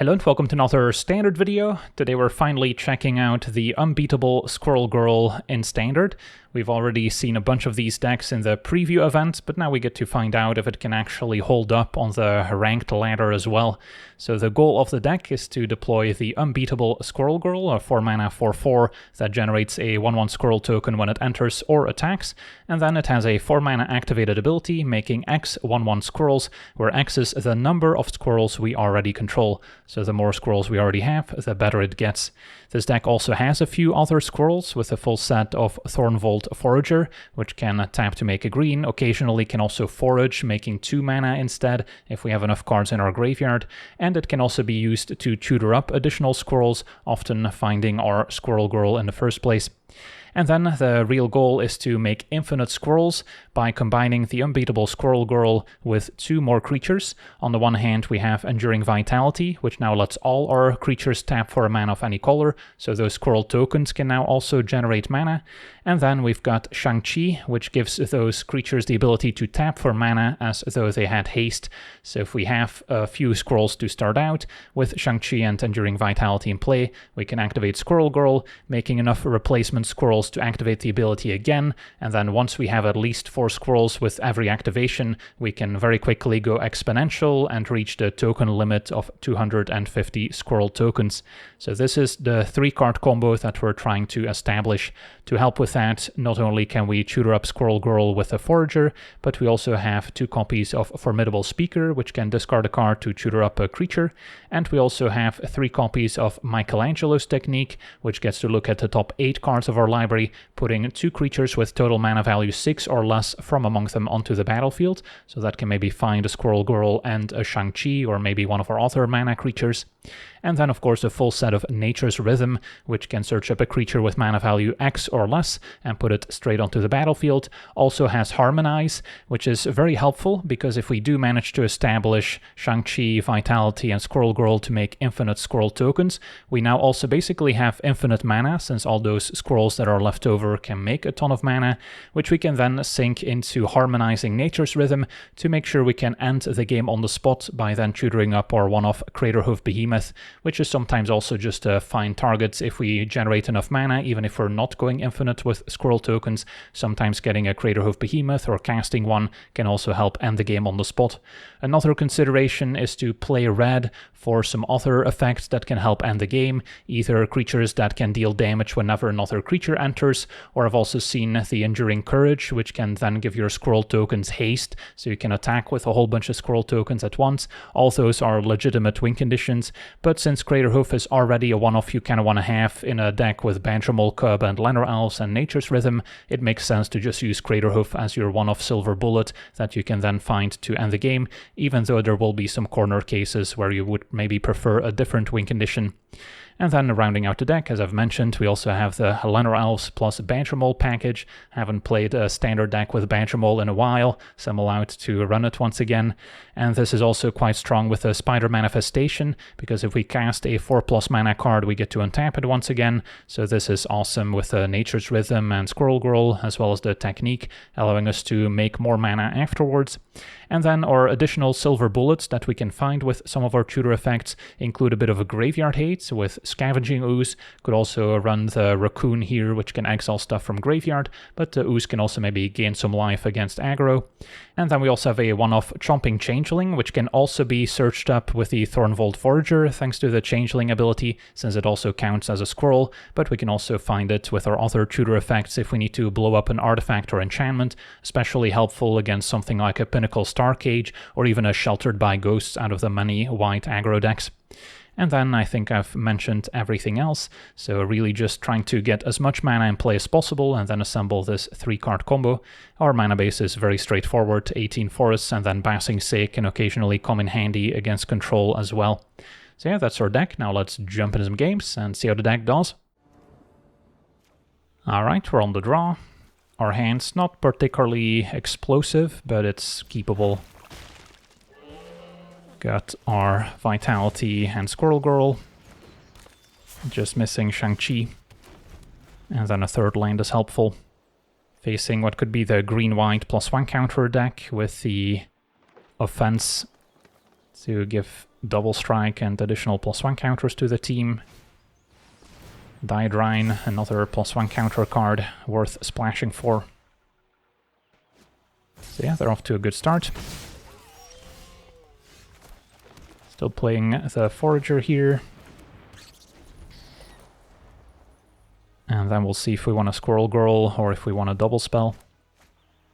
Hello and welcome to another standard video. Today we're finally checking out the Unbeatable Squirrel Girl in standard. We've already seen a bunch of these decks in the preview event, but now we get to find out if it can actually hold up on the ranked ladder as well. So the goal of the deck is to deploy the Unbeatable Squirrel Girl, a 4-mana 4/4 that generates a 1/1 squirrel token when it enters or attacks, and then it has a 4-mana activated ability making X 1/1 squirrels, where X is the number of squirrels we already control. So the more squirrels we already have, the better it gets. This deck also has a few other squirrels with a full set of Thornvolt Forager, which can tap to make a green, occasionally can also forage, making 2 mana instead if we have enough cards in our graveyard, and it can also be used to tutor up additional squirrels, often finding our Squirrel Girl in the first place. And then the real goal is to make infinite squirrels by combining the Unbeatable Squirrel Girl with 2 more creatures. On the one hand, we have Enduring Vitality, which now lets all our creatures tap for a mana of any color, so those squirrel tokens can now also generate mana. And then we've got Shang-Chi, which gives those creatures the ability to tap for mana as though they had haste. So if we have a few squirrels to start out, with Shang-Chi and Enduring Vitality in play, we can activate Squirrel Girl, making enough replacement squirrels to activate the ability again, and then once we have at least 4 squirrels with every activation, we can very quickly go exponential and reach the token limit of 250 squirrel tokens. So this is the 3-card combo that we're trying to establish. To help with that, not only can we tutor up Squirrel Girl with a Forager, but we also have 2 copies of Formidable Speaker, which can discard a card to tutor up a creature, and we also have 3 copies of Michelangelo's Technique, which gets to look at the top 8 cards of our library, putting 2 creatures with total mana value 6 or less from among them onto the battlefield, so that can maybe find a Squirrel Girl and a Shang-Chi, or maybe one of our other mana creatures. And then of course a full set of Nature's Rhythm, which can search up a creature with mana value X or less and put it straight onto the battlefield. Also has Harmonize, which is very helpful because if we do manage to establish Shang-Chi, Vitality and Squirrel Girl to make infinite squirrel tokens, we now also basically have infinite mana, since all those squirrels that are left over can make a ton of mana, which we can then sink into harmonizing Nature's Rhythm to make sure we can end the game on the spot by then tutoring up our one-off Craterhoof Behemoth, which is sometimes also just a fine target if we generate enough mana, even if we're not going infinite with squirrel tokens. Sometimes getting a Craterhoof Behemoth or casting one can also help end the game on the spot. Another consideration is to play red for some other effects that can help end the game, either creatures that can deal damage whenever another creature enters, or I've also seen the Enduring Courage, which can then give your squirrel tokens haste, so you can attack with a whole bunch of squirrel tokens at once. All those are legitimate win conditions, but since Craterhoof is already a one-off you kind of want to have in a deck with Banjamol Cub and Llanowar Elves and Nature's Rhythm, it makes sense to just use Craterhoof as your one-off silver bullet that you can then find to end the game, even though there will be some corner cases where you would maybe prefer a different win condition. And then rounding out the deck, as I've mentioned, we also have the Llanowar Elves plus Banjamol package. Haven't played a standard deck with Banjamol in a while, so I'm allowed to run it once again. And this is also quite strong with the Spider Manifestation, because if we cast a 4+ mana card, we get to untap it once again. So this is awesome with the Nature's Rhythm and Squirrel Girl, as well as the Technique, allowing us to make more mana afterwards. And then our additional silver bullets that we can find with some of our tutor effects include a bit of a Graveyard Hate with Scavenging Ooze. Could also run the Raccoon here, which can exile stuff from Graveyard, but the Ooze can also maybe gain some life against aggro. And then we also have a one-off Chomping Changeling, which can also be searched up with the Thornvolt Forager, thanks to the Changeling ability, since it also counts as a squirrel, but we can also find it with our other tutor effects if we need to blow up an artifact or enchantment, especially helpful against something like a Pinnacle Starcage, or even a Sheltered by Ghosts out of the many white aggro decks. And then I think I've mentioned everything else, so really just trying to get as much mana in play as possible and then assemble this 3-card combo. Our mana base is very straightforward, 18 forests, and then Basing Sake can occasionally come in handy against control as well. So yeah, that's our deck. Now let's jump into some games and see how the deck does. Alright, we're on the draw. Our hand's not particularly explosive, but it's keepable. Got our Vitality and Squirrel Girl. Just missing Shang-Chi. And then a third land is helpful. Facing what could be the green-white +1 counter deck with the offense to give double strike and additional +1 counters to the team. Diedrine, another +1 counter card worth splashing for. So yeah, they're off to a good start. Still playing the Forager here. And then we'll see if we want a Squirrel Girl or if we want a double spell.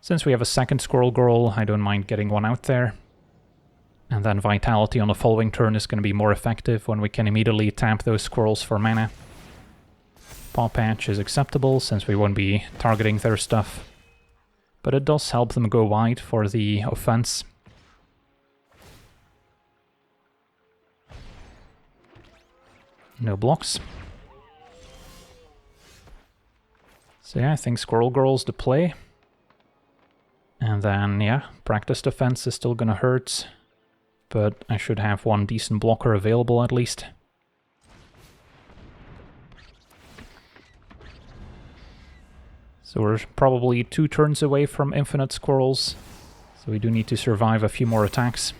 Since we have a second Squirrel Girl, I don't mind getting one out there. And then Vitality on the following turn is going to be more effective when we can immediately tap those squirrels for mana. Paw Patch is acceptable since we won't be targeting their stuff. But it does help them go wide for the offense. No blocks. So yeah, I think Squirrel Girl's the play. And then, yeah, practice defense is still gonna hurt. But I should have one decent blocker available at least. So we're probably 2 turns away from infinite squirrels. So we do need to survive a few more attacks.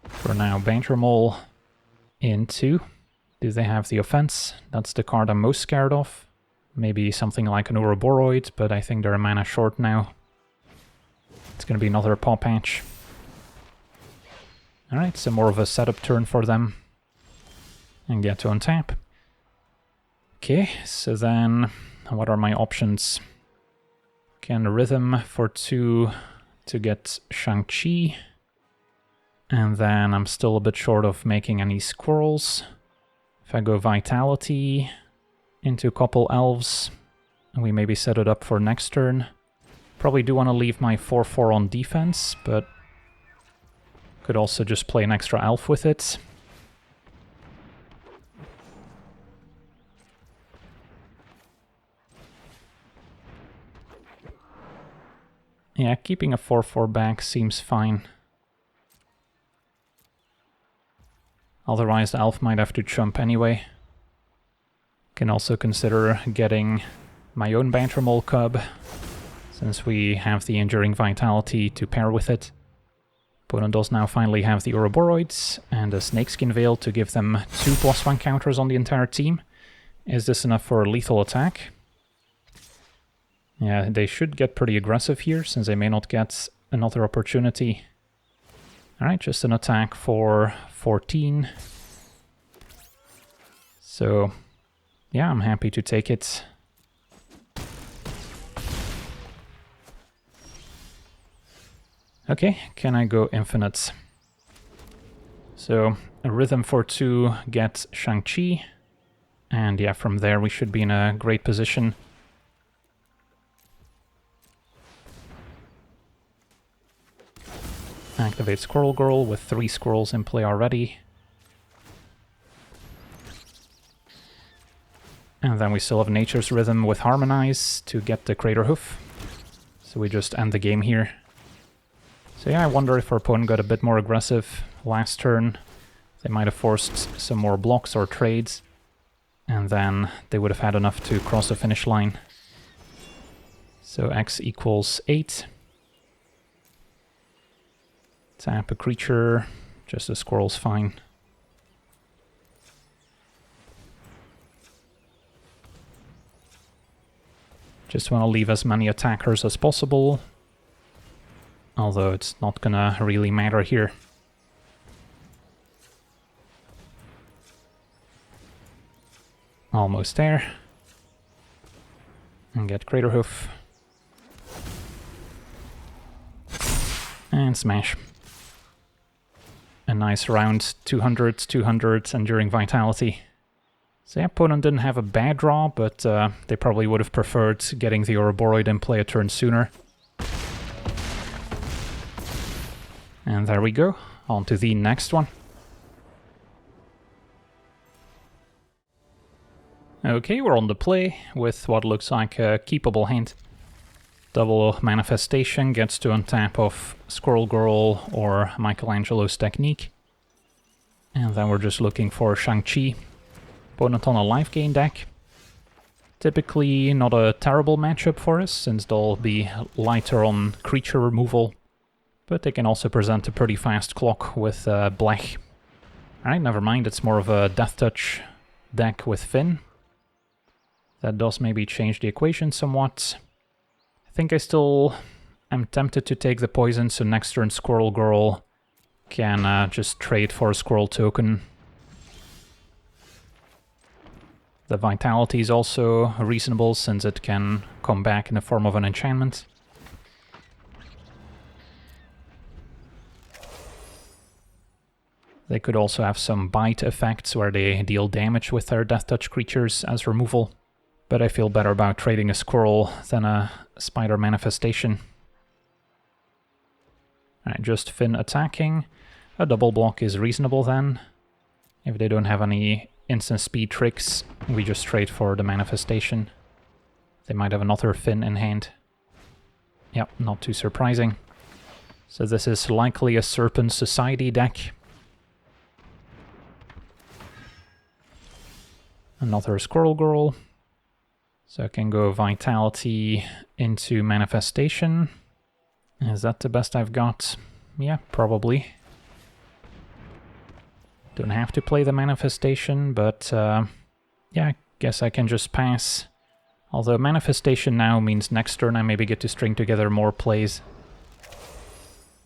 For now, Banter Mole into. Do they have the offense? That's the card I'm most scared of. Maybe something like an Ouroboros, but I think they're mana short now. It's going to be another Paw Patch. Alright, so more of a setup turn for them. And get to untap. Okay, so then what are my options? Can Rhythm for 2 to get Shang-Chi. And then I'm still a bit short of making any squirrels. If I go Vitality into a couple elves, and we maybe set it up for next turn. Probably do want to leave my 4/4 on defense, but could also just play an extra elf with it. Yeah, keeping a 4/4 back seems fine. Otherwise the elf might have to chump anyway. Can also consider getting my own Banter Mole Cub, since we have the Enduring Vitality to pair with it. Opponent does now finally have the Ouroboros and a Snakeskin Veil to give them 2 +1 counters on the entire team. Is this enough for a lethal attack? Yeah, they should get pretty aggressive here, since they may not get another opportunity. Alright, just an attack for 14. So, yeah, I'm happy to take it. Okay, can I go infinite? So, a Rhythm for 2 gets Shang-Chi. And yeah, from there we should be in a great position. Activate Squirrel Girl with 3 squirrels in play already. And then we still have Nature's Rhythm with Harmonize to get the Crater Hoof. So we just end the game here. So yeah, I wonder if our opponent got a bit more aggressive last turn. They might have forced some more blocks or trades. And then they would have had enough to cross the finish line. So X equals 8. Tap a creature, just a squirrel's fine. Just want to leave as many attackers as possible, although it's not gonna really matter here. Almost there. And get Crater Hoof. And smash. A nice round 200, 200 Enduring Vitality. So yeah, opponent didn't have a bad draw, but they probably would have preferred getting the Ouroboros in play a turn sooner. And there we go, on to the next one. Okay, we're on the play with what looks like a keepable hand. Double Manifestation gets to untap of Squirrel Girl or Michelangelo's Technique. And then we're just looking for Shang-Chi. Opponent on a life gain deck. Typically not a terrible matchup for us, since they'll be lighter on creature removal. But they can also present a pretty fast clock with black. Alright, never mind, it's more of a Death Touch deck with Finn. That does maybe change the equation somewhat. I think I still am tempted to take the poison, so next turn Squirrel Girl can just trade for a Squirrel token. The Vitality is also reasonable, since it can come back in the form of an enchantment. They could also have some bite effects where they deal damage with their Death Touch creatures as removal. But I feel better about trading a Squirrel than a Spider Manifestation. Alright, just Finn attacking. A double block is reasonable then. If they don't have any instant speed tricks, we just trade for the Manifestation. They might have another Finn in hand. Yep, not too surprising. So this is likely a Serpent Society deck. Another Squirrel Girl. So I can go Vitality into Manifestation. Is that the best I've got? Yeah, probably. Don't have to play the Manifestation, but yeah, I guess I can just pass. Although Manifestation now means next turn I maybe get to string together more plays.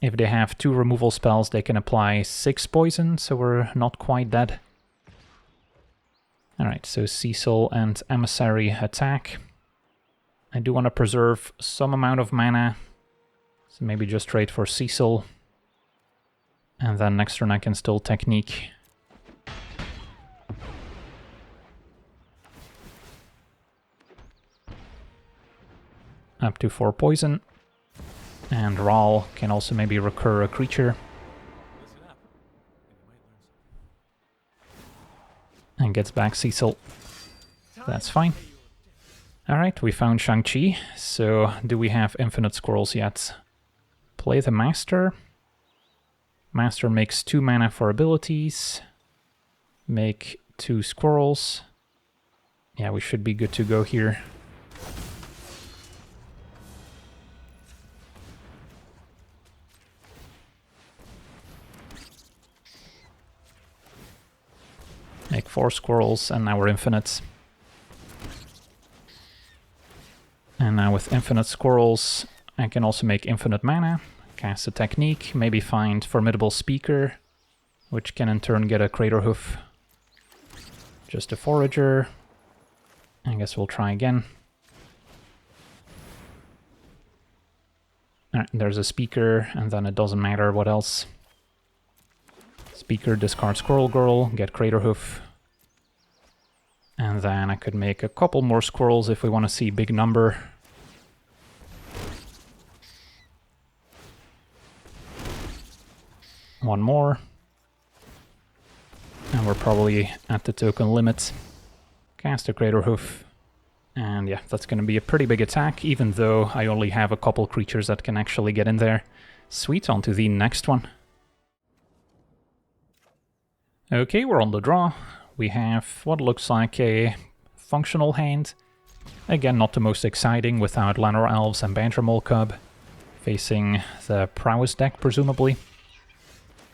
If they have 2 removal spells, they can apply 6 poison, so we're not quite dead. Alright, so Cecil and Emissary attack. I do want to preserve some amount of mana, so maybe just trade for Cecil. And then next turn I can still Technique. Up to 4 poison. And Rahl can also maybe recur a creature. And gets back Cecil. That's fine. Alright, we found Shang-Chi. So, do we have infinite squirrels yet? Play the Master. Master makes 2 mana for abilities. Make 2 squirrels. Yeah, we should be good to go here. Make 4 squirrels, and now we're infinite. And now with infinite squirrels, I can also make infinite mana, cast a Technique, maybe find Formidable Speaker, which can in turn get a Craterhoof. Just a Forager. I guess we'll try again. Alright, there's a Speaker, and then it doesn't matter what else. Speaker, discard Squirrel Girl, get Craterhoof. And then I could make a couple more squirrels if we want to see big number. One more. And we're probably at the token limit. Cast a Craterhoof. And yeah, that's going to be a pretty big attack, even though I only have a couple creatures that can actually get in there. Sweet, on to the next one. Okay, we're on the draw. We have what looks like a functional hand. Again, not the most exciting without Llanowar Elves and Bannermole Cub. Facing the Prowess deck, presumably.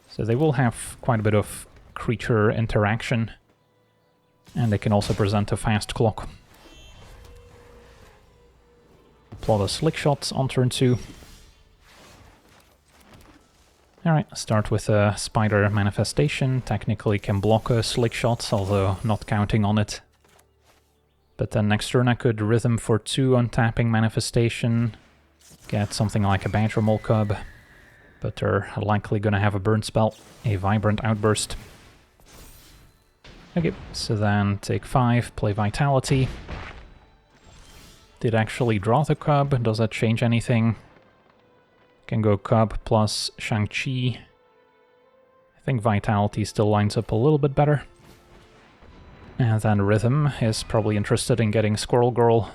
So they will have quite a bit of creature interaction. And they can also present a fast clock. Plot a Slick Shot on turn 2. Alright, start with a Spider Manifestation. Technically can block a Slick Shot, although not counting on it. But then next turn I could Rhythm for 2 untapping Manifestation. Get something like a Bannermole Cub. But they're likely gonna have a burn spell, a Vibrant Outburst. Okay, so then take 5, play Vitality. Did actually draw the Cub, does that change anything? Can go Cub plus Shang-Chi. I think Vitality still lines up a little bit better. And then Rhythm is probably interested in getting Squirrel Girl,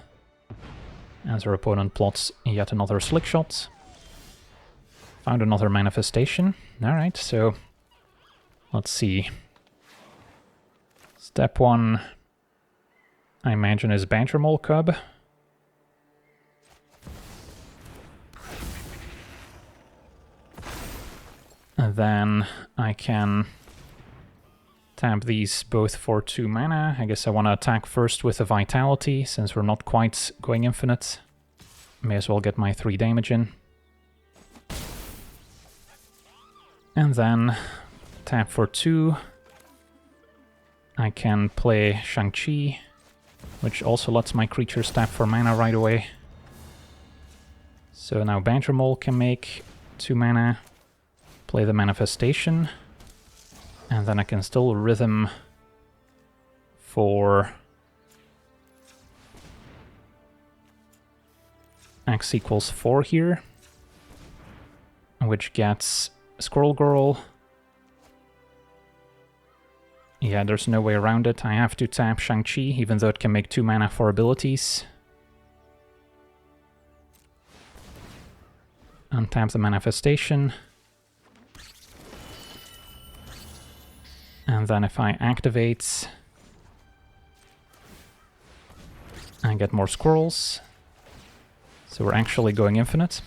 as her opponent plots yet another Slick Shot. Found another Manifestation. Alright, so let's see. Step 1, I imagine, is Bannermole Cub. And then I can tap these both for 2 mana. I guess I want to attack first with a Vitality, since we're not quite going infinite. May as well get my 3 damage in. And then tap for 2. I can play Shang-Chi, which also lets my creatures tap for mana right away. So now Banter Mole can make 2 mana, play the Manifestation, and then I can still Rhythm for X equals 4 here, which gets Squirrel Girl. Yeah, there's no way around it. I have to tap Shang-Chi, even though it can make 2 mana for abilities. Untap the Manifestation. And then if I activate, I get more squirrels. So we're actually going infinite.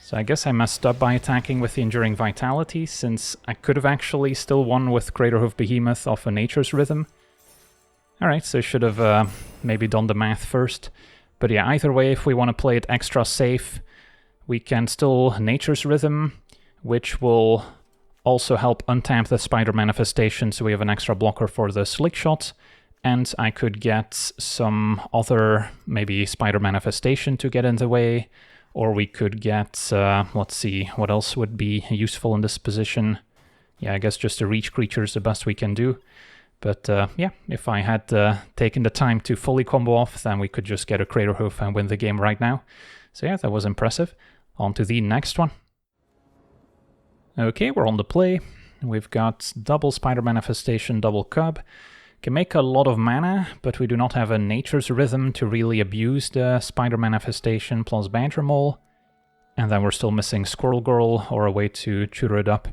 So I guess I messed up by attacking with the Enduring Vitality, since I could have actually still won with Greater Hoof Behemoth off a Nature's Rhythm. Alright, so I should have maybe done the math first. But yeah, either way, if we want to play it extra safe, we can still Nature's Rhythm, which will also help untap the Spider Manifestation, so we have an extra blocker for the Slick Shot. And I could get some other, maybe Spider Manifestation to get in the way. Or we could get, let's see, what else would be useful in this position? Yeah, I guess just a reach creature is the best we can do. But yeah, if I had taken the time to fully combo off, then we could just get a Crater Hoof and win the game right now. So yeah, that was impressive. On to the next one. Okay, we're on the play. We've got double Spider Manifestation, double Cub. Can make a lot of mana, but we do not have a Nature's Rhythm to really abuse the Spider Manifestation plus Banter Mole. And then we're still missing Squirrel Girl or a way to tutor it up.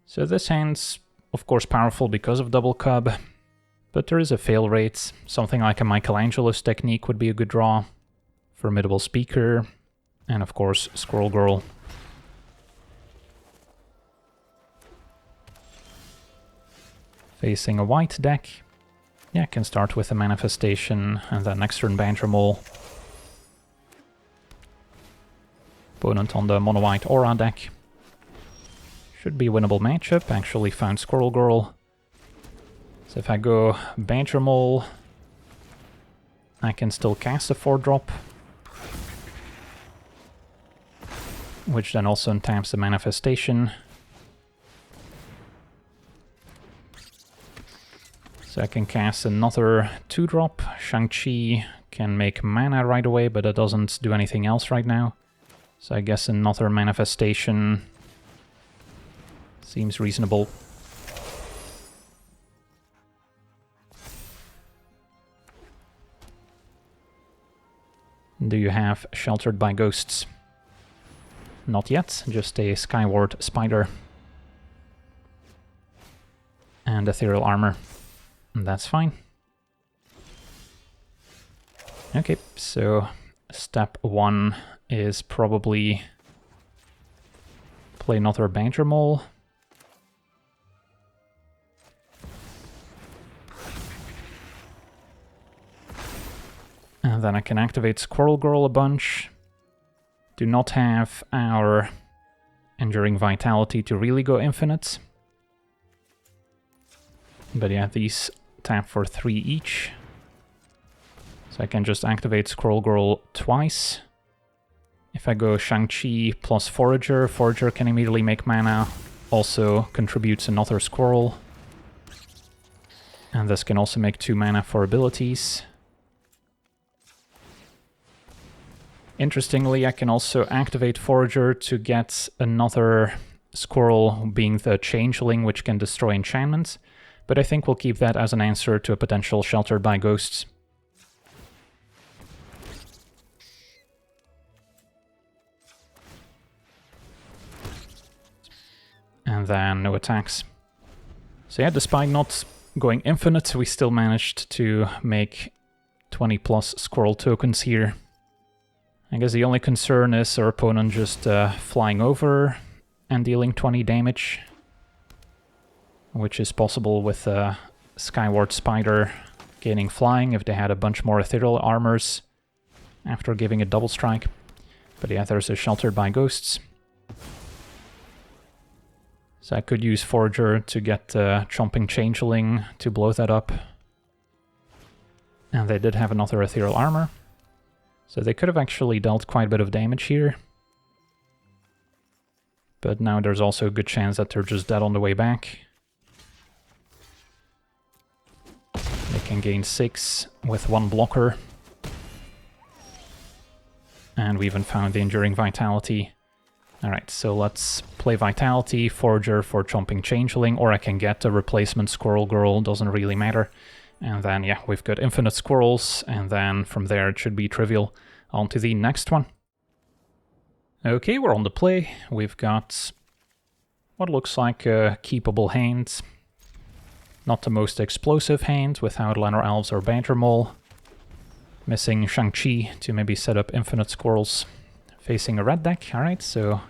So this hand's, of course, powerful because of double Cub, but there is a fail rate. Something like a Michelangelo's Technique would be a good draw. Formidable Speaker, and of course, Squirrel Girl. Facing a white deck. Yeah, I can start with a Manifestation and then next turn Banter Mole. Opponent on the mono-white Aura deck. Should be a winnable matchup. Actually found Squirrel Girl. So if I go Banter Mole, I can still cast a 4-drop. Which then also untaps the Manifestation. So I can cast another 2-drop. Shang-Chi can make mana right away, but it doesn't do anything else right now. So I guess another Manifestation seems reasonable. Do you have Sheltered by Ghosts? Not yet, just a Skyward Spider. And Ethereal Armor. That's fine. Okay, so step 1 is probably play another Banter Mole. And then I can activate Squirrel Girl a bunch. Do not have our Enduring Vitality to really go infinite. But yeah, these tap for 3 each. So I can just activate Squirrel Girl twice. If I go Shang-Chi plus Forager, Forager can immediately make mana, also contributes another Squirrel. And this can also make 2 mana for abilities. Interestingly, I can also activate Forager to get another Squirrel, being the Changeling, which can destroy enchantments. But I think we'll keep that as an answer to a potential Sheltered by Ghosts. And then no attacks. So yeah, despite not going infinite, we still managed to make 20 plus Squirrel tokens here. I guess the only concern is our opponent just flying over and dealing 20 damage, which is possible with Skyward Spider gaining flying if they had a bunch more ethereal armors after giving a double strike. But yeah, there's a Sheltered by Ghosts. So I could use Forager to get Chomping Changeling to blow that up. And they did have another ethereal armor. So they could have actually dealt quite a bit of damage here. But now there's also a good chance that they're just dead on the way back. They can gain 6 with 1 blocker. And we even found the Enduring Vitality. Alright, so let's play Vitality, Forager for Chomping Changeling, or I can get a replacement Squirrel Girl, doesn't really matter. And then, yeah, we've got infinite squirrels, and then from there it should be trivial. On to the next one. Okay, we're on the play. We've got what looks like a keepable hand. Not the most explosive hand, without Outlander Elves or Badger Mole. Missing Shang-Chi to maybe set up infinite squirrels. Facing a red deck, alright, so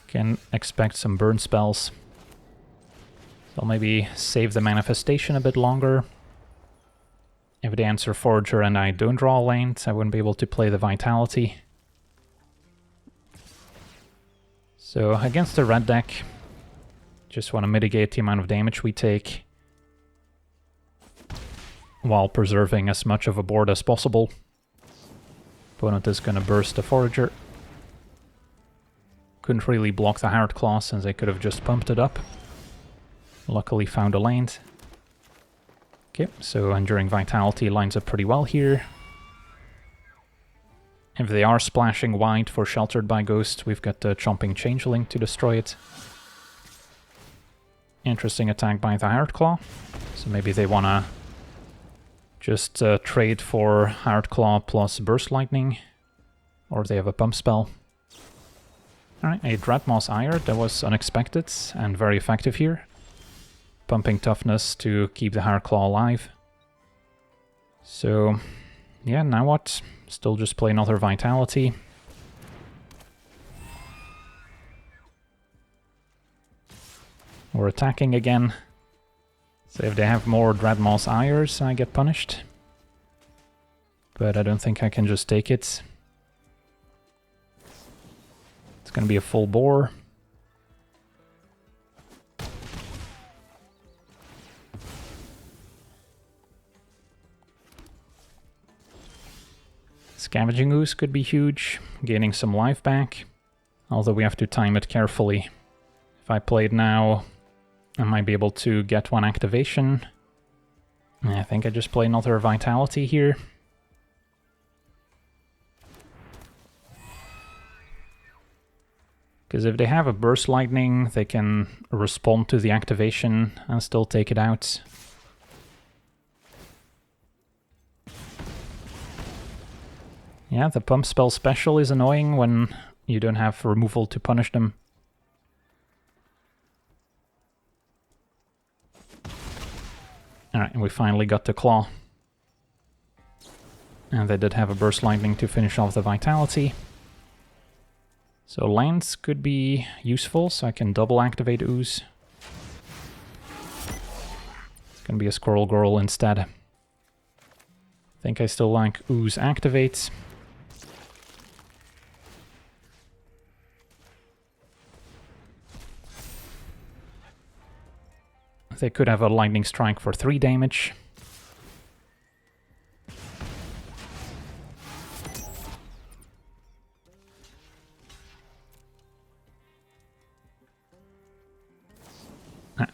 can expect some burn spells. I'll maybe save the manifestation a bit longer. If they answer Forager and I don't draw a land, I wouldn't be able to play the Vitality. So against the red deck, just want to mitigate the amount of damage we take while preserving as much of a board as possible. Opponent is going to burst the Forager. Couldn't really block the Hard Claw since they could have just pumped it up. Luckily found a land. Okay, so Enduring Vitality lines up pretty well here. If they are splashing wide for Sheltered by Ghost, we've got the Chomping Changeling to destroy it. Interesting attack by the Hard Claw. So maybe they want to just trade for Hard Claw plus Burst Lightning. Or they have a pump spell. Alright, a Dreadmoss Ire, that was unexpected and very effective here. Pumping toughness to keep the Hard Claw alive. So, yeah, now what? Still just play another Vitality. We're attacking again. So if they have more Dreadmoss Ires, I get punished. But I don't think I can just take it. It's gonna be a full bore. Scavenging Ooze could be huge, gaining some life back. Although we have to time it carefully. If I play it now, I might be able to get one activation. I think I just play another Vitality here. Because if they have a Burst Lightning, they can respond to the activation and still take it out. Yeah, the pump spell special is annoying when you don't have removal to punish them. Alright, we finally got the Claw. And they did have a Burst Lightning to finish off the Vitality. So lands could be useful, so I can double activate Ooze. It's gonna be a Squirrel Girl instead. I think I still like Ooze activates. They could have a Lightning Strike for 3 damage.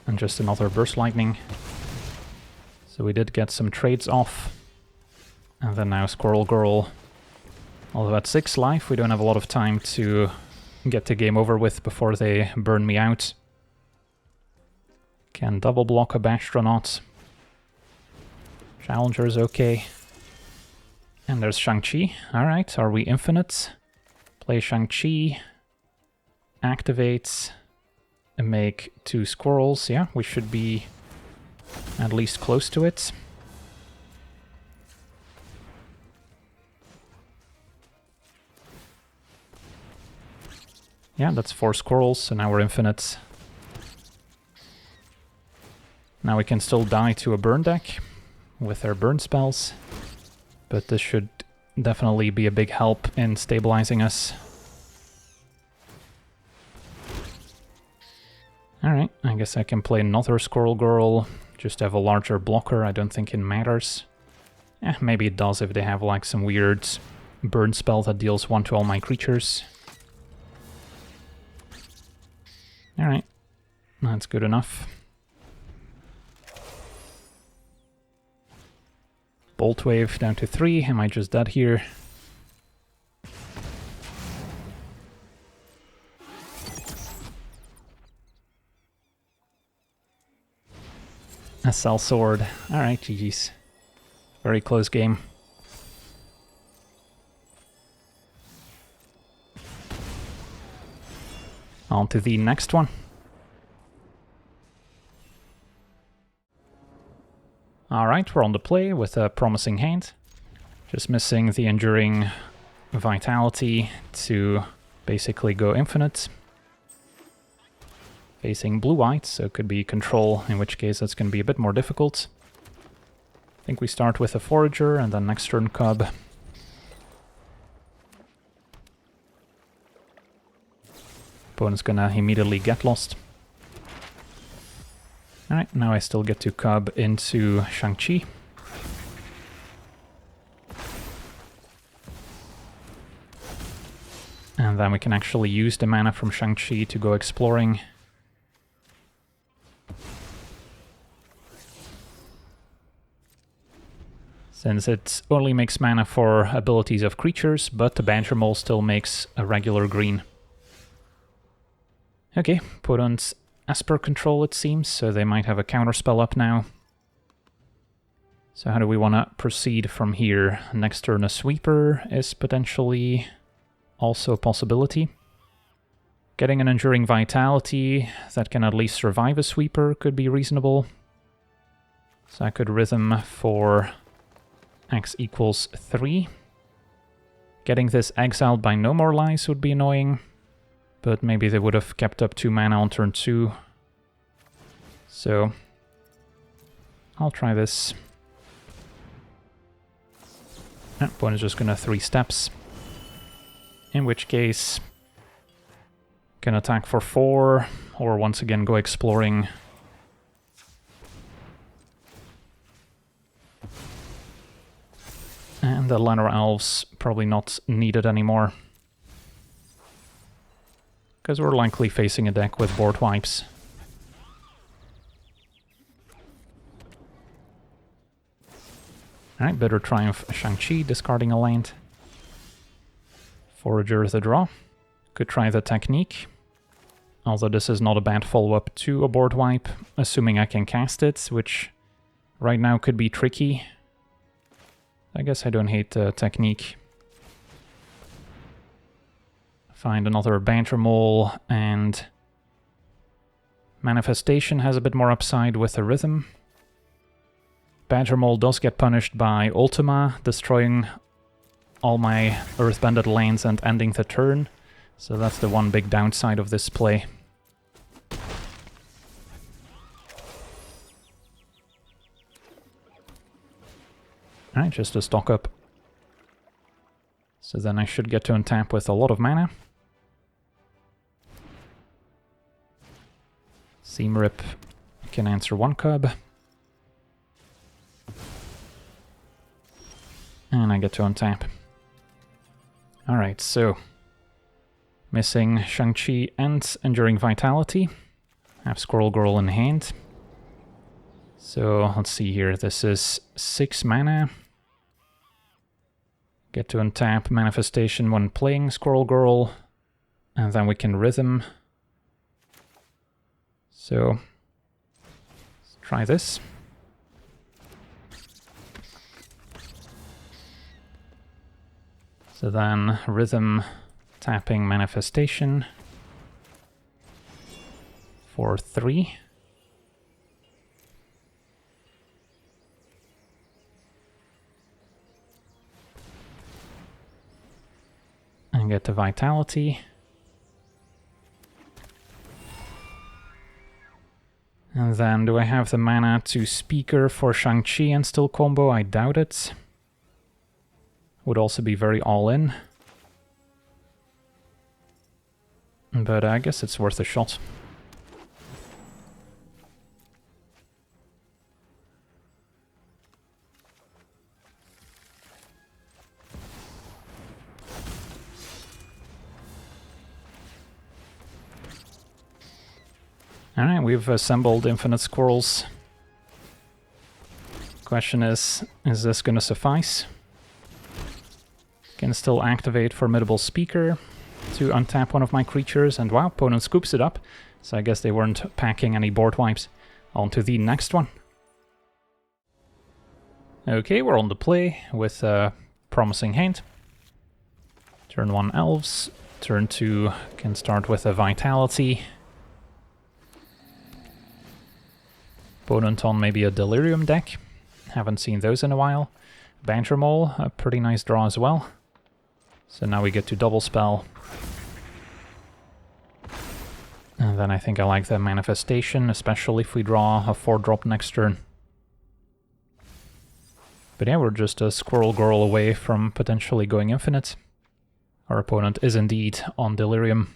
And just another Burst Lightning. So we did get some trades off. And then now Squirrel Girl. Although at 6 life, we don't have a lot of time to get the game over with before they burn me out. Can double block a Bastronaut. Challenger's okay. And there's Shang-Chi. Alright, are we infinite? Play Shang-Chi. Activates. And make 2 squirrels. Yeah, we should be at least close to it. Yeah, that's 4 squirrels, so now we're infinite. Now we can still die to a burn deck with our burn spells, but this should definitely be a big help in stabilizing us. Alright, I guess I can play another Squirrel Girl, just have a larger blocker. I don't think it matters. Maybe it does if they have like some weird burn spell that deals 1 to all my creatures. Alright, that's good enough. Bolt Wave down to 3, am I just dead here? A Cell Sword. Alright, GG's. Very close game. On to the next one. Alright, we're on the play with a promising hand. Just missing the Enduring Vitality to basically go infinite. Facing blue-white, so it could be control, in which case that's going to be a bit more difficult. I think we start with a Forager and then next turn Cub. Opponent's gonna immediately get lost. Alright, now I still get to Cub into Shang-Chi. And then we can actually use the mana from Shang-Chi to go exploring. Since it only makes mana for abilities of creatures, but the Badger Mole still makes a regular green. Okay, opponent's Esper control it seems, so they might have a counterspell up now. So how do we want to proceed from here? Next turn a Sweeper is potentially also a possibility. Getting an Enduring Vitality that can at least survive a Sweeper could be reasonable. So I could Rhythm for X equals 3. Getting this exiled by No More Lies would be annoying, but maybe they would have kept up 2 mana on turn 2. So I'll try this. Opponent's just gonna 3 steps. In which case, can attack for 4, or once again go exploring. And the Llanowar Elves probably not needed anymore, because we're likely facing a deck with board wipes. Alright, Bitter Triumph Shang-Chi, discarding a land. Forager the draw. Could try the Technique, although this is not a bad follow-up to a board wipe, assuming I can cast it, which right now could be tricky. I guess I don't hate the Technique. Find another Badger Mole, and Manifestation has a bit more upside with a Rhythm. Badger Mole does get punished by Ultima, destroying all my Earthbended lands and ending the turn, so that's the one big downside of this play. Alright, just to stock up. So then I should get to untap with a lot of mana. Seam Rip can answer 1 Cub. And I get to untap. Alright, so missing Shang-Chi and Enduring Vitality. Have Squirrel Girl in hand. So let's see here, this is 6 mana. Get to untap Manifestation when playing Squirrel Girl, and then we can Rhythm. So let's try this. So then Rhythm, tapping Manifestation for 3. And get the Vitality. And then, do I have the mana to Speaker for Shang-Chi and still combo? I doubt it. Would also be very all-in. But I guess it's worth a shot. Alright, we've assembled infinite squirrels. Question is this gonna suffice? Can still activate Formidable Speaker to untap one of my creatures, and wow, opponent scoops it up. So I guess they weren't packing any board wipes. On to the next one. Okay, we're on the play with a promising hand. Turn 1 Elves, turn 2 can start with a Vitality. Opponent on maybe a Delirium deck. Haven't seen those in a while. Banter Mole, a pretty nice draw as well. So now we get to double spell. And then I think I like the Manifestation, especially if we draw a 4-drop next turn. But yeah, we're just a Squirrel Girl away from potentially going infinite. Our opponent is indeed on Delirium.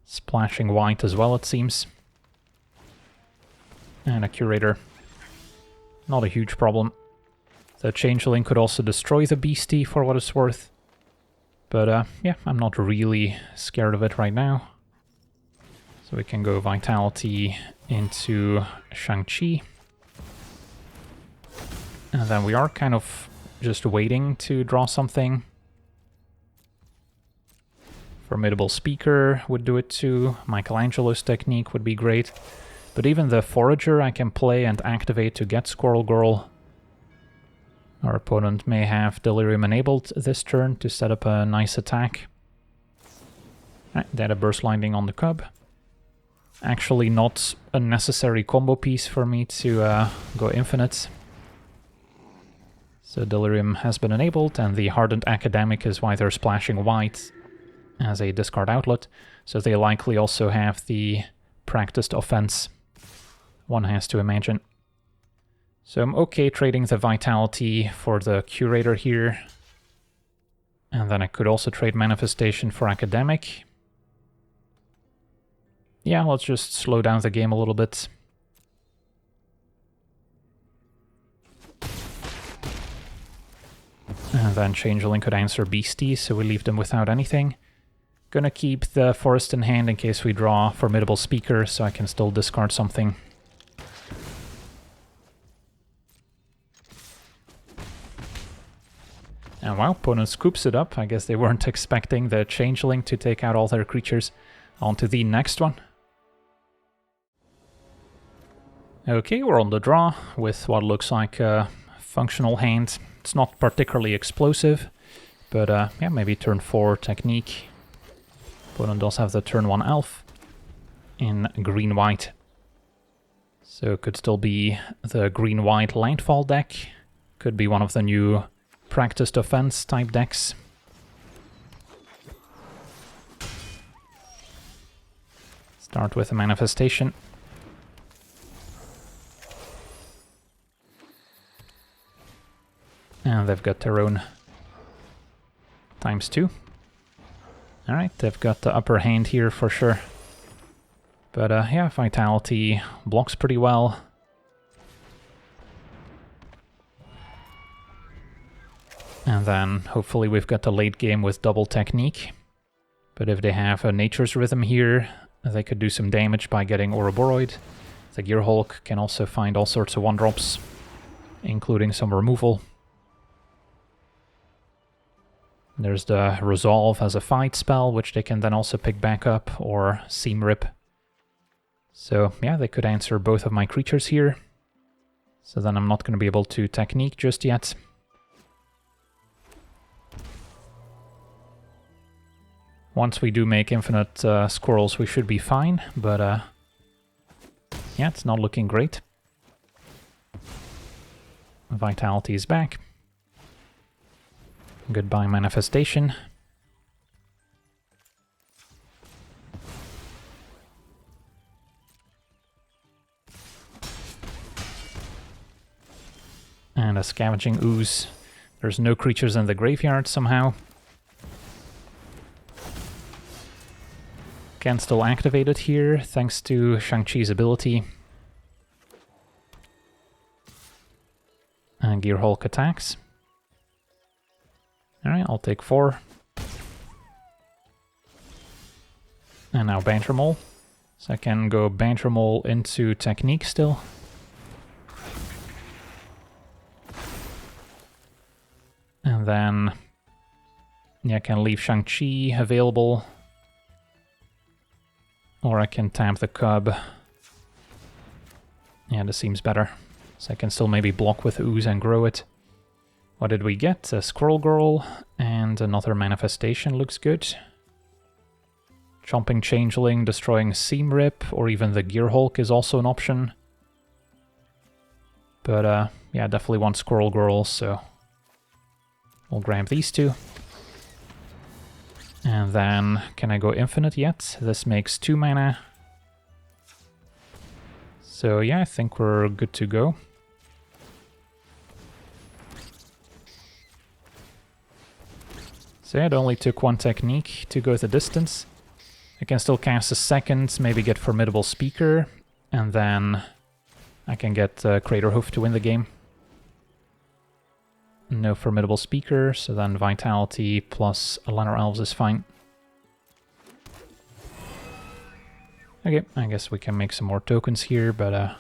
Splashing white as well, it seems. And a Curator. Not a huge problem. The Changeling could also destroy the Beastie for what it's worth. But yeah, I'm not really scared of it right now. So we can go Vitality into Shang-Chi. And then we are kind of just waiting to draw something. Formidable Speaker would do it too. Michelangelo's technique would be great. But even the Forager I can play and activate to get Squirrel Girl. Our opponent may have Delirium enabled this turn to set up a nice attack. Right, they had a Burst Lightning on the Cub. Actually not a necessary combo piece for me to go infinite. So Delirium has been enabled, and the Hardened Academic is why they're splashing white as a discard outlet. So they likely also have the Practiced Offense, one has to imagine. So I'm okay trading the Vitality for the Curator here. And then I could also trade Manifestation for Academic. Yeah, let's just slow down the game a little bit. And then Changeling could answer Beastie, so we leave them without anything. Gonna keep the Forest in hand in case we draw Formidable Speaker, so I can still discard something. And wow, opponent scoops it up. I guess they weren't expecting the Changeling to take out all their creatures. On to the next one. Okay, we're on the draw with what looks like a functional hand. It's not particularly explosive, but yeah, maybe turn 4 Technique. Opponent does have the turn 1 Elf in green-white. So it could still be the green-white Landfall deck. Could be one of the new Practiced Offense type decks. Start with a Manifestation. And they've got their own ×2. Alright, they've got the upper hand here for sure. But yeah, Vitality blocks pretty well. And then hopefully we've got the late game with double Technique. But if they have a Nature's Rhythm here, they could do some damage by getting Ouroboros. The Gearhulk can also find all sorts of 1-drops, including some removal. There's the Resolve as a fight spell, which they can then also pick back up, or Seam Rip. So yeah, they could answer both of my creatures here. So then I'm not going to be able to Technique just yet. Once we do make infinite squirrels, we should be fine, but yeah, it's not looking great. Vitality is back. Goodbye, Manifestation. And a Scavenging Ooze. There's no creatures in the graveyard somehow. Can still activate it here, thanks to Shang-Chi's ability. And Gear Hulk attacks. Alright, I'll take 4. And now Banter Mole. So I can go Banter Mole into Technique still. And then, yeah, I can leave Shang-Chi available. Or I can tap the Cub. Yeah, this seems better. So I can still maybe block with Ooze and grow it. What did we get? A Squirrel Girl and another Manifestation looks good. Chomping Changeling, destroying Seam Rip, or even the Gear Hulk is also an option. But yeah, definitely want Squirrel Girl, so we'll grab these two. And then, can I go infinite yet? This makes 2 mana. So yeah, I think we're good to go. So yeah, it only took 1 technique to go the distance. I can still cast a second, maybe get Formidable Speaker, and then I can get Crater Hoof to win the game. No Formidable Speaker, so then Vitality plus Llanowar Elves is fine. Okay, I guess we can make some more tokens here, but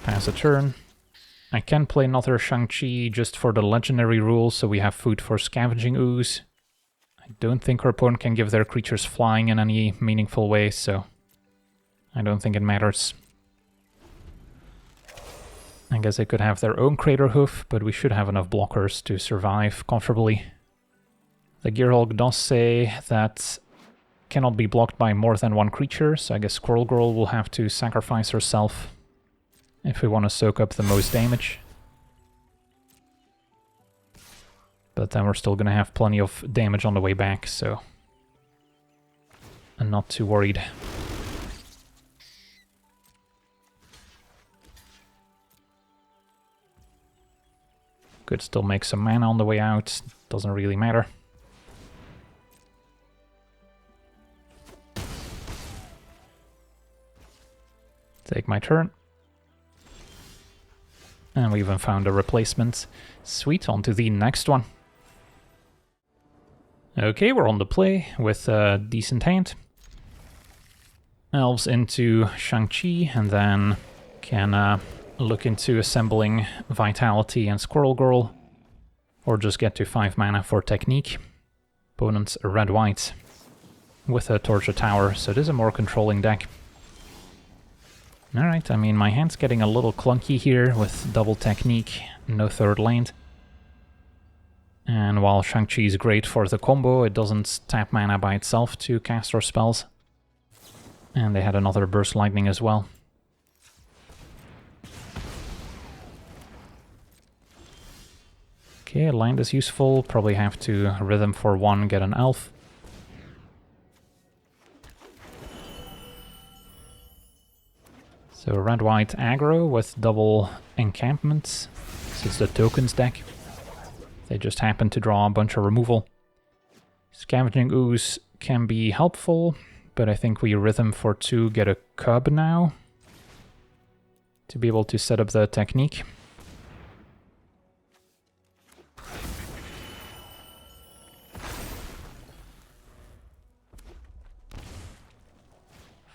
pass a turn. I can play another Shang-Chi just for the legendary rule, so we have food for Scavenging Ooze. I don't think our opponent can give their creatures flying in any meaningful way, so I don't think it matters. I guess they could have their own Crater Hoof, but we should have enough blockers to survive comfortably. The Gear Hulk does say that cannot be blocked by more than 1 creature, so I guess Squirrel Girl will have to sacrifice herself if we want to soak up the most damage. But then we're still going to have plenty of damage on the way back, so I'm not too worried. Could still make some mana on the way out, doesn't really matter. Take my turn. And we even found a replacement. Sweet, on to the next one. Okay, we're on the play with a decent hand. Elves into Shang-Chi, and then can look into assembling Vitality and Squirrel Girl, or just get to 5 mana for Technique. Opponent's a red-white with a Torture Tower, so it is a more controlling deck. Alright, I mean, my hand's getting a little clunky here with double Technique, no third land. And while Shang-Chi is great for the combo, it doesn't tap mana by itself to cast our spells. And they had another Burst Lightning as well. Okay, land is useful, probably have to Rhythm for 1, get an Elf. So red-white aggro with double encampments. This is the tokens deck. They just happen to draw a bunch of removal. Scavenging Ooze can be helpful, but I think we Rhythm for 2, get a Cub now to be able to set up the Technique.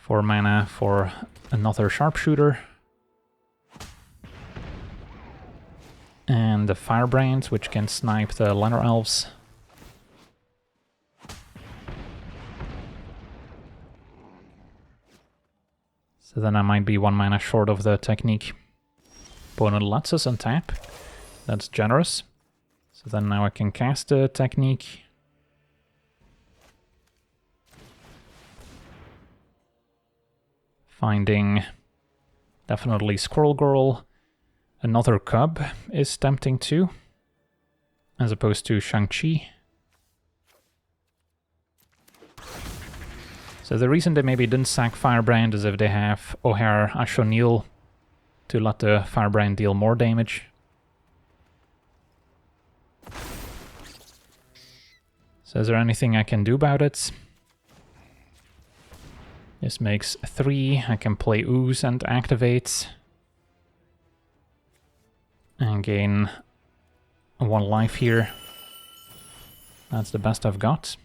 Four mana for another Sharpshooter. And the Firebrand, which can snipe the Llanowar Elves. So then I might be 1 mana short of the Technique. Opponent lets us untap. That's generous. So then now I can cast the Technique. Finding definitely Squirrel Girl. Another Cub is tempting too, as opposed to Shang-Chi. So the reason they maybe didn't sack Firebrand is if they have O'Hare Ash'O'Neill to let the Firebrand deal more damage. So is there anything I can do about it? This makes 3. I can play Ooze and activate. And gain 1 life here. That's the best I've got.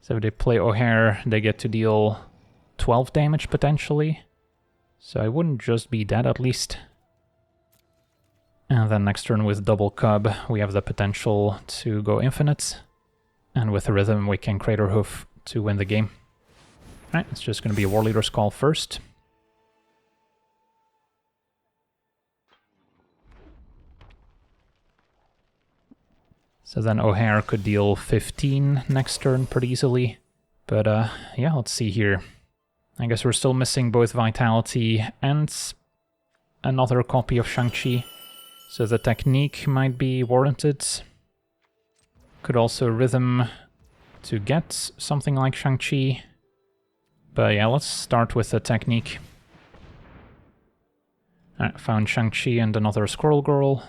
So if they play O'Hare, they get to deal 12 damage potentially. So I wouldn't just be dead at least. And then next turn with double Cub, we have the potential to go infinite. And with a Rhythm, we can Crater Hoof to win the game. Alright, it's just going to be a War Leader's Call first. So then O'Hare could deal 15 next turn pretty easily. But yeah, let's see here. I guess we're still missing both Vitality and another copy of Shang-Chi. So the technique might be warranted. Could also Rhythm to get something like Shang-Chi. But yeah, let's start with the technique. Alright, found Shang-Chi and another Squirrel Girl.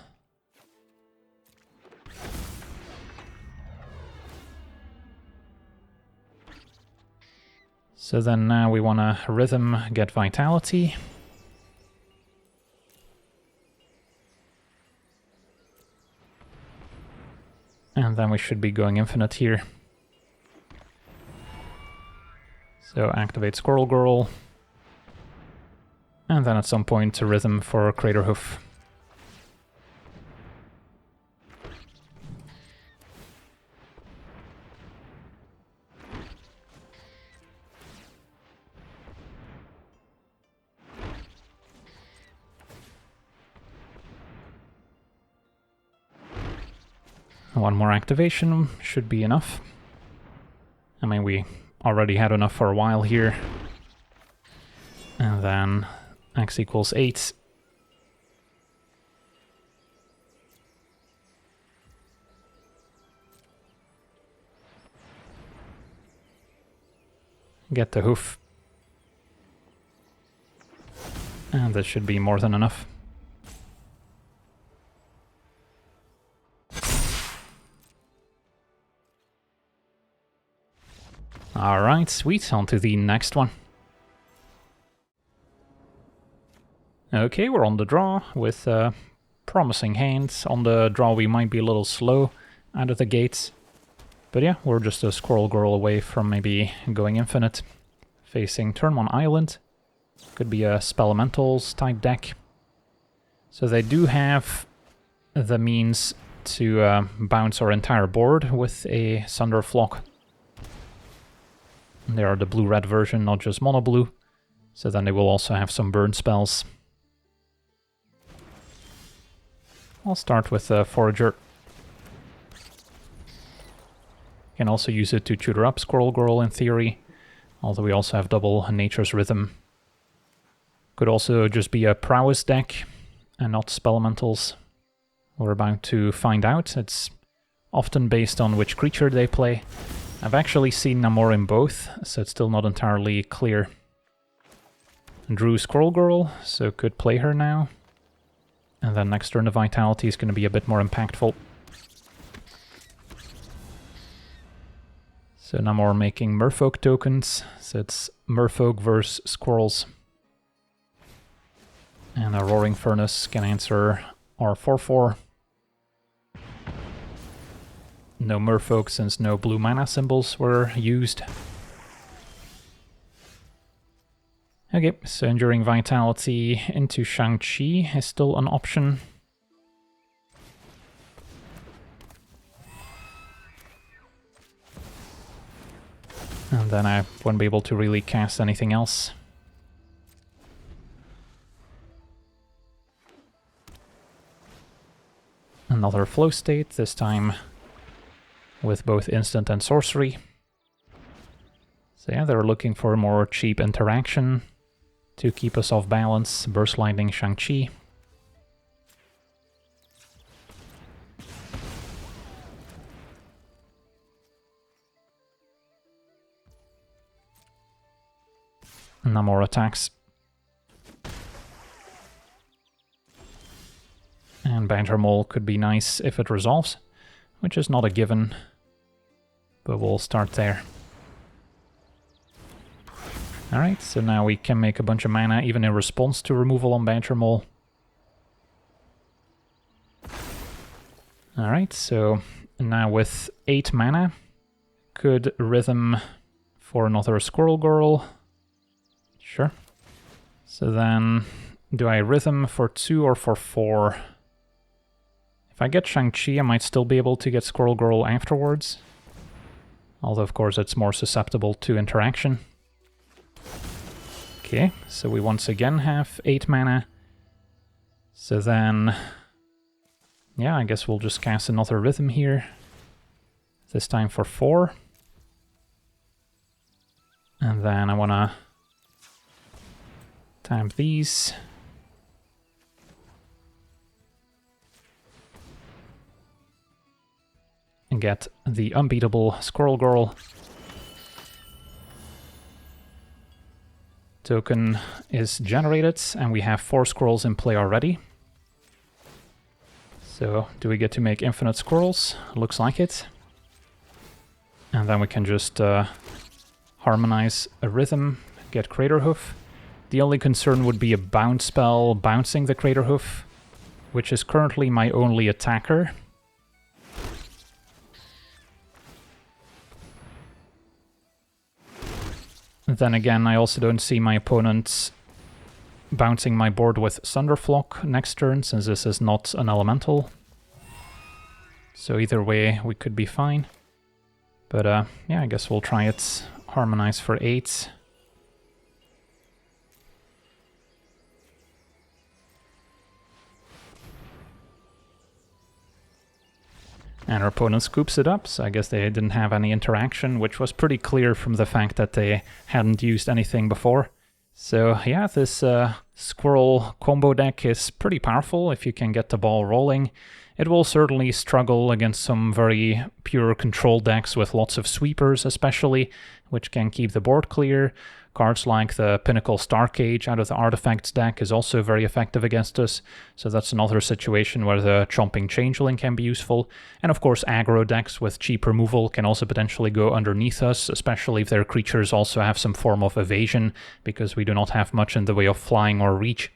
So then now we want to Rhythm, get Vitality. And then we should be going infinite here. So activate Squirrel Girl. And then at some point to Rhythm for Crater Hoof. One more activation should be enough. I mean, we already had enough for a while here. And then x equals 8. Get the hoof. And this should be more than enough. Alright, sweet, on to the next one. Okay, we're on the draw with promising hands. On the draw we might be a little slow out of the gates. But yeah, we're just a Squirrel Girl away from maybe going infinite. Facing turn 1 Island. Could be a Spelementals type deck. So they do have the means to bounce our entire board with a Sunderflock. They are the blue-red version, not just mono-blue. So then they will also have some burn spells. I'll start with Forager. Can also use it to tutor up Squirrel Girl in theory, although we also have double Nature's Rhythm. Could also just be a Prowess deck and not Spelementals. We're about to find out. It's often based on which creature they play. I've actually seen Namor in both, so it's still not entirely clear. Drew Squirrel Girl, so could play her now. And then next turn the Vitality is going to be a bit more impactful. So Namor making Merfolk tokens, so it's Merfolk versus Squirrels. And a Roaring Furnace can answer our 4/4. No Merfolk since no blue mana symbols were used. Okay, so Enduring Vitality into Shang-Chi is still an option. And then I won't be able to really cast anything else. Another flow state, this time with both instant and sorcery. So yeah, they're looking for more cheap interaction. to keep us off balance. Burst Lightning Shang-Chi. No more attacks. And Banter Mole could be nice if it resolves, which is not a given, but we'll start there. Alright, so now we can make a bunch of mana even in response to removal on Banter Mole. Alright, so now with 8 mana, could Rhythm for another Squirrel Girl. Sure. So then, do I Rhythm for 2 or for 4? If I get Shang-Chi, I might still be able to get Squirrel Girl afterwards. Although, of course, it's more susceptible to interaction. Okay, so we once again have 8 mana. So then, yeah, I guess we'll just cast another Rhythm here. This time for 4. And then I want to tap these. And get the Unbeatable Squirrel Girl. Token is generated, and we have 4 squirrels in play already. So, do we get to make infinite squirrels? Looks like it. And then we can just harmonize a Rhythm, get Crater Hoof. The only concern would be a bounce spell bouncing the Crater Hoof, which is currently my only attacker. Then again, I also don't see my opponent bouncing my board with Thunderflock next turn, since this is not an elemental. So either way, we could be fine. But yeah, I guess we'll try it. Harmonize for 8. And our opponent scoops it up, so I guess they didn't have any interaction, which was pretty clear from the fact that they hadn't used anything before. So yeah, this Squirrel combo deck is pretty powerful if you can get the ball rolling. It will certainly struggle against some very pure control decks with lots of sweepers especially, which can keep the board clear. Cards like the Pinnacle Starcage out of the Artifacts deck is also very effective against us, so that's another situation where the Chomping Changeling can be useful. And of course aggro decks with cheap removal can also potentially go underneath us, especially if their creatures also have some form of evasion, because we do not have much in the way of flying or reach.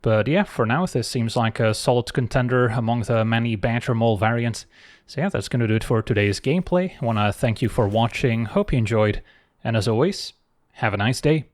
But yeah, for now this seems like a solid contender among the many Banter Mole variants. So yeah, that's going to do it for today's gameplay. I want to thank you for watching, hope you enjoyed, and as always, have a nice day.